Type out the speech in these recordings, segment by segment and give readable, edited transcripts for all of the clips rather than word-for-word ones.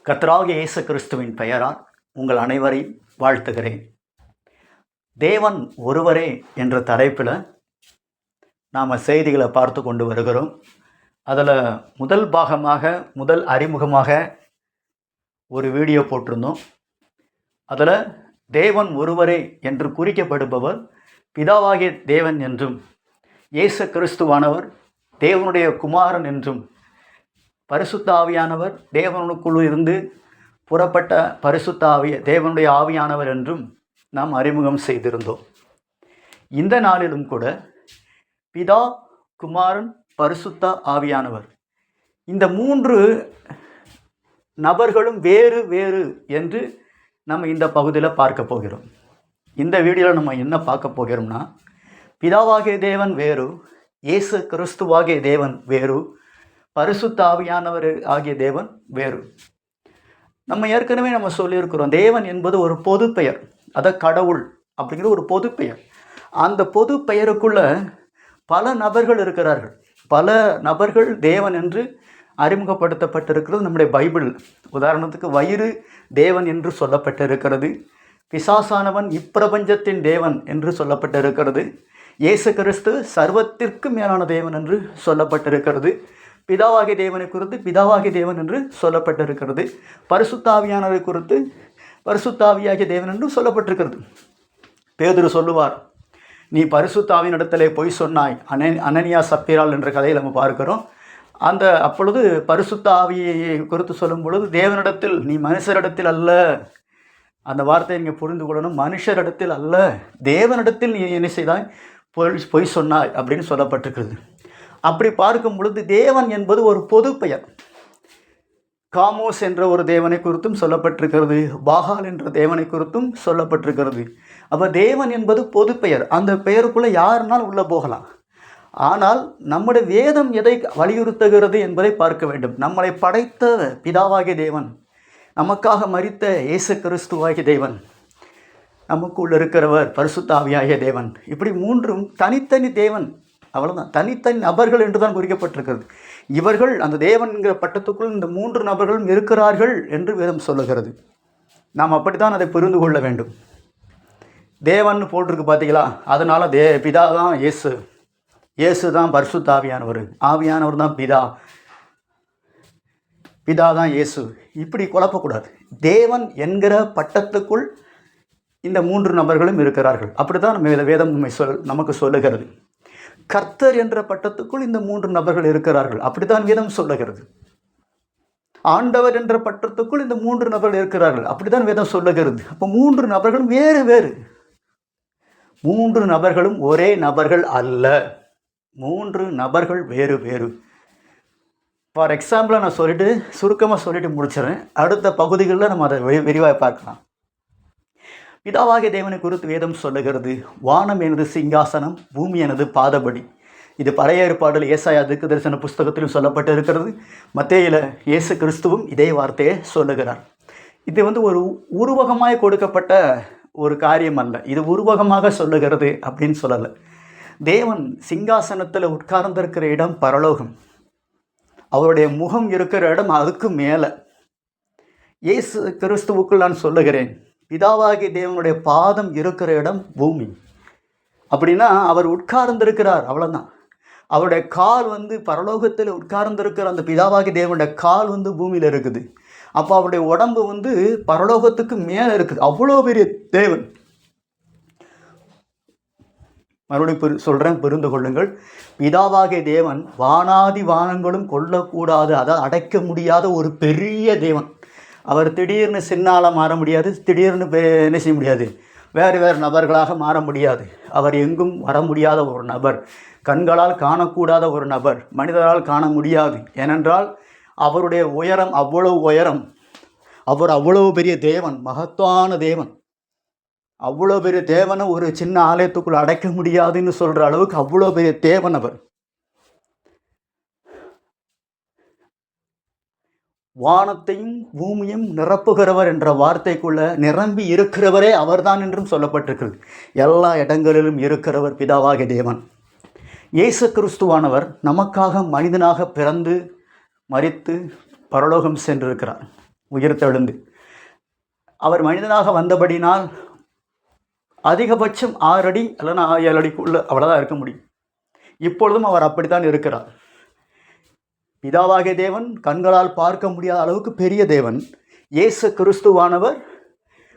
கர்த்தராகிய இயேசு கிறிஸ்துவின் பெயரால் உங்கள் அனைவரையும் வாழ்த்துகிறேன். தேவன் ஒருவரே என்ற தலைப்பில் நாம் செய்திகளை பார்த்து கொண்டு வருகிறோம். அதில் முதல் பாகமாக முதல் அறிமுகமாக ஒரு வீடியோ போட்டிருந்தோம். அதில் தேவன் ஒருவரே என்று குறிக்கப்படுபவர் பிதாவாகிய தேவன் என்றும், இயேசு கிறிஸ்துவானவர் தேவனுடைய குமாரன் என்றும், பரிசுத்த ஆவியானவர் தேவனுக்குள் இருந்து புறப்பட்ட பரிசுத்த ஆவிய தேவனுடைய ஆவியானவர் என்றும் நாம் அறிமுகம் செய்திருந்தோம். இந்த நாளிலும் கூட பிதா, குமாரன், பரிசுத்த ஆவியானவர் இந்த மூன்று நபர்களும் வேறு வேறு என்று நம்ம இந்த பகுதியில் பார்க்க போகிறோம். இந்த வீடியோவில் நம்ம என்ன பார்க்க போகிறோம்னா, பிதாவாகிய தேவன் வேறு, இயேசு கிறிஸ்துவாகிய தேவன் வேறு, பரிசுத்த ஆவியானவர் ஆகிய தேவன் வேறு. நம்ம ஏற்கனவே நம்ம சொல்லியிருக்கிறோம், தேவன் என்பது ஒரு பொது பெயர், அதை கடவுள் அப்படிங்கிற ஒரு பொது பெயர். அந்த பொது பெயருக்குள்ள பல நபர்கள் இருக்கிறார்கள். பல நபர்கள் தேவன் என்று அறிமுகப்படுத்தப்பட்டிருக்கிறது நம்முடைய பைபிள். உதாரணத்துக்கு வயிறு தேவன் என்று சொல்லப்பட்டிருக்கிறது, பிசாசானவன் இப்பிரபஞ்சத்தின் தேவன் என்று சொல்லப்பட்டிருக்கிறது, இயேசு கிறிஸ்து சர்வத்திற்கு மேலான தேவன் என்று சொல்லப்பட்டிருக்கிறது, பிதாவாகிய தேவனை குறித்து பிதாவாகிய தேவன் என்று சொல்லப்பட்டிருக்கிறது, பரிசுத்தாவியானவரை குறித்து பரிசுத்தாவியாகிய தேவன் என்று சொல்லப்பட்டிருக்கிறது. பேதுரு சொல்லுவார், நீ பரிசுத்தாவினிடத்திலே பொய் சொன்னாய், அனனியா சப்பீராள் என்ற கதையை நம்ம பார்க்கிறோம். அப்பொழுது பரிசுத்த ஆவியை குறித்து சொல்லும் பொழுது தேவனிடத்தில், நீ மனுஷரிடத்தில் அல்ல, அந்த வார்த்தையை நீங்கள் புரிந்து கொள்ளணும், மனுஷரிடத்தில் அல்ல தேவனிடத்தில் நீ என்ன செய்தாய், பொய் சொன்னாய் அப்படின்னு சொல்லப்பட்டிருக்கிறது. அப்படி பார்க்கும் பொழுது தேவன் என்பது ஒரு பொது பெயர். காமோஸ் என்ற ஒரு தேவனை குறித்தும் சொல்லப்பட்டிருக்கிறது, பாகால் என்ற தேவனை குறித்தும் சொல்லப்பட்டிருக்கிறது. அப்போ தேவன் என்பது பொது பெயர், அந்த பெயருக்குள்ளே யாருனால் உள்ளே போகலாம். ஆனால் நம்முடைய வேதம் எதை வலியுறுத்துகிறது என்பதை பார்க்க வேண்டும். நம்மளை படைத்த பிதாவாகிய தேவன், நமக்காக மரித்த இயேசு கிறிஸ்துவாகிய தேவன், நமக்குள் இருக்கிறவர் பரிசுத்த ஆவியாகிய தேவன், இப்படி மூன்றும் தனித்தனி தேவன், அவ்வளோதான், தனித்தனி நபர்கள் என்று தான் குறிக்கப்பட்டிருக்கிறது. இவர்கள் அந்த தேவன்கிற பட்டத்துக்குள் இந்த மூன்று நபர்களும் இருக்கிறார்கள் என்று வேதம் சொல்லுகிறது. நாம் அப்படித்தான் அதை புரிந்து கொள்ள வேண்டும். தேவன் போட்டிருக்கு பார்த்தீங்களா, அதனால் பிதா தான் இயேசு, இயேசு தான் பரிசுத்த ஆவியானவர், ஆவியானவர் தான் பிதா, பிதா தான் இயேசு, இப்படி குழப்பக்கூடாது. தேவன் என்கிற பட்டத்துக்குள் இந்த மூன்று நபர்களும் இருக்கிறார்கள். அப்படி தான் நம்ம வேதம் நமக்கு சொல்லுகிறது. கர்த்தர் என்ற பட்டத்துக்குள் இந்த மூன்று நபர்கள் இருக்கிறார்கள், அப்படித்தான் வேதம் சொல்லுகிறது. ஆண்டவர் என்ற பட்டத்துக்குள் இந்த மூன்று நபர்கள் இருக்கிறார்கள், அப்படித்தான் வேதம் சொல்லுகிறது. அப்போ மூன்று நபர்களும் வேறு வேறு, மூன்று நபர்களும் ஒரே நபர்கள் அல்ல, மூன்று நபர்கள் வேறு வேறு. ஃபார் எக்ஸாம்பிளாக நான் சுருக்கமாக சொல்லிட்டு முடிச்சிடறேன். அடுத்த பகுதிகளில் நம்ம அதை விரிவாக பார்க்கலாம். பிதாவாகிய தேவனை குறித்து வேதம் சொல்லுகிறது, வானம் எனது சிங்காசனம், பூமி எனது பாதபடி. இது பழைய ஏற்பாடில் ஏசாயா தீர்க்கதரிசன புஸ்தகத்திலும் சொல்லப்பட்டு இருக்கிறது. மத்தேயுல இயேசு கிறிஸ்துவும் இதே வார்த்தையை சொல்லுகிறார். இது ஒரு உருவகமாய் கொடுக்கப்பட்ட ஒரு காரியம் அல்ல, இது உருவகமாக சொல்லுகிறது அப்படின்னு சொல்லலை. தேவன் சிங்காசனத்தில் உட்கார்ந்திருக்கிற இடம் பரலோகம், அவருடைய முகம் இருக்கிற இடம் அதுக்கு மேலே. இயேசு கிறிஸ்துவுக்குள் நான் சொல்லுகிறேன், பிதாவாகிய தேவனுடைய பாதம் இருக்கிற இடம் பூமி. அப்படின்னா அவர் உட்கார்ந்திருக்கிறார், அவ்வளோதான். அவருடைய கால் பரலோகத்தில் உட்கார்ந்திருக்கிற அந்த பிதாவாகிய தேவனுடைய கால் பூமியில் இருக்குது. அப்போ அவருடைய உடம்பு பரலோகத்துக்கு மேலே இருக்குது, அவ்வளோ பெரிய தேவன். மறுபடியும் சொல்கிறேன், புரிந்து கொள்ளுங்கள். பிதாவாகிய தேவன் வானாதி வானங்களும் கொள்ளக்கூடாது, அதை அடைக்க முடியாத ஒரு பெரிய தேவன். அவர் திடீர்னு சின்னால மாற முடியாது, திடீர்னு என்ன செய்ய முடியாது, வேறு வேறு நபர்களாக மாற முடியாது. அவர் எங்கும் வர முடியாத ஒரு நபர், கண்களால் காணக்கூடாத ஒரு நபர், மனிதரால் காண முடியாது. ஏனென்றால் அவருடைய உயரம் அவ்வளவு உயரம், அவர் அவ்வளவு பெரிய தேவன், மகத்தான தேவன். அவ்வளோ பெரிய தேவனை ஒரு சின்ன ஆலயத்துக்குள் அடைக்க முடியாதுன்னு சொல்கிற அளவுக்கு அவ்வளோ பெரிய தேவன் அவர். வானத்தையும் பூமியும் நிரப்புகிறவர் என்ற வார்த்தைக்குள்ள நிரம்பி இருக்கிறவரே அவர்தான் என்றும் சொல்லப்பட்டிருக்கிறது. எல்லா இடங்களிலும் இருக்கிறவர் பிதாவாகிய தேவன். இயேசு கிறிஸ்துவானவர் நமக்காக மனிதனாக பிறந்து மரித்து பரலோகம் சென்றிருக்கிறார். உயிர்த்தெழுந்து. அவர் மனிதனாக வந்தபடினால் அதிகபட்சம் 6 அடி இல்லைன்னா 7 அடிக்குள்ளே அவ்வளோதான் இருக்க முடியும். இப்பொழுதும் அவர் அப்படித்தான் இருக்கிறார். பிதாவாகிய தேவன் கண்களால் பார்க்க முடியாத அளவுக்கு பெரிய தேவன். இயேசு கிறிஸ்துவானவர்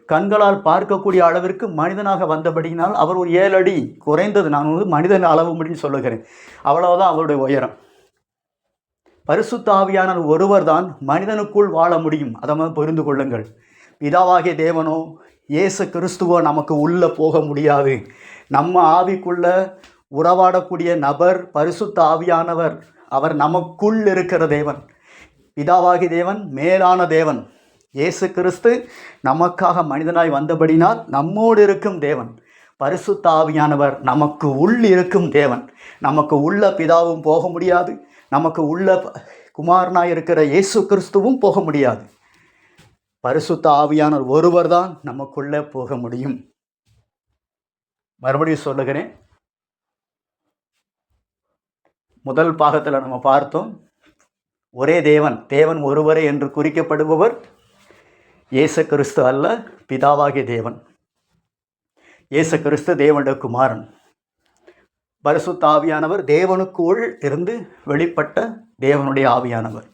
கண்களால் பார்க்கக்கூடிய அளவிற்கு மனிதனாக வந்தபடியினால் அவர் ஒரு 7 அடி குறைந்தது. நான் மனிதன் அளவு முடின்னு சொல்லுகிறேன், அவ்வளவுதான் அவருடைய உயரம். பரிசுத்த ஆவியானவர் ஒருவர் தான் மனிதனுக்குள் வாழ முடியும். அதை புரிந்து கொள்ளுங்கள். பிதாவாகிய தேவனோ இயேசு கிறிஸ்துவோ நமக்கு உள்ளே போக முடியாது. நம்ம ஆவிக்குள்ள உறவாடக்கூடிய நபர் பரிசுத்த ஆவியானவர். அவர் நமக்குள் இருக்கிற தேவன். பிதாவாகிய தேவன் மேலான தேவன். இயேசு கிறிஸ்து நமக்காக மனிதனாய் வந்தபடினால் நம்மோடு இருக்கும் தேவன். பரிசுத்த ஆவியானவர் நமக்கு உள் இருக்கும் தேவன். நமக்கு உள்ள பிதாவும் போக முடியாது, நமக்கு உள்ள குமாரனாய் இருக்கிற இயேசு கிறிஸ்துவும் போக முடியாது. பரிசுத்த ஆவியானவர் ஒருவர் தான் நமக்குள்ளே போக முடியும். மறுபடியும் சொல்லுகிறேன், முதல் பாகத்தில் நம்ம பார்த்தோம், ஒரே தேவன், தேவன் ஒருவரே என்று குறிக்கப்படுபவர் இயேசு கிறிஸ்து அல்ல, பிதாவாகிய தேவன். இயேசு கிறிஸ்து தேவனுடைய குமாரன். பரிசுத்த ஆவியானவர் தேவனுக்குள் இருந்து வெளிப்பட்ட தேவனுடைய ஆவியானவர்.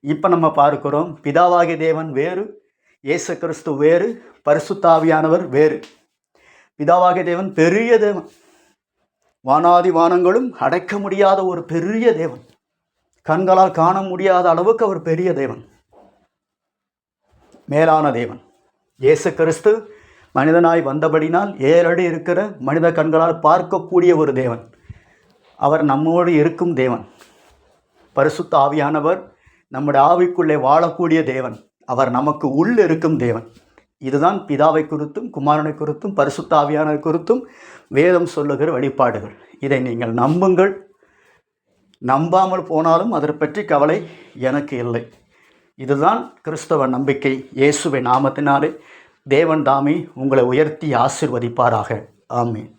இப்போ நம்ம பார்க்கிறோம், பிதாவாகிய தேவன் வேறு, இயேசு கிறிஸ்து வேறு, பரிசுத்த ஆவியானவர் வேறு. பிதாவாகிய தேவன் பெரிய தேவன், வானாதி வானங்களும் அடைக்க முடியாத ஒரு பெரிய தேவன். கண்களால் காண முடியாத அளவுக்கு அவர் பெரிய தேவன், மேலான தேவன். இயேசு கிறிஸ்து மனிதனாய் வந்தபடினால் 7 அடி இருக்கிற மனித கண்களால் பார்க்கக்கூடிய ஒரு தேவன். அவர் நம்மோடு இருக்கும் தேவன். பரிசுத்த ஆவியானவர் நம்முடைய ஆவிக்குள்ளே வாழக்கூடிய தேவன். அவர் நமக்கு உள் இருக்கும் தேவன். இதுதான் பிதாவை குறித்தும் குமாரனை குறித்தும் பரிசுத்த ஆவியானவர் குறித்தும் வேதம் சொல்லுகிற வெளிப்பாடுகள். இதை நீங்கள் நம்புங்கள். நம்பாமல் போனாலும் அதை பற்றி கவலை எனக்கு இல்லை. இதுதான் கிறிஸ்தவ நம்பிக்கை. இயேசுவின் நாமத்தினாலே தேவன் தாமே உங்களை உயர்த்தி ஆசீர்வதிப்பாராக. ஆமென்.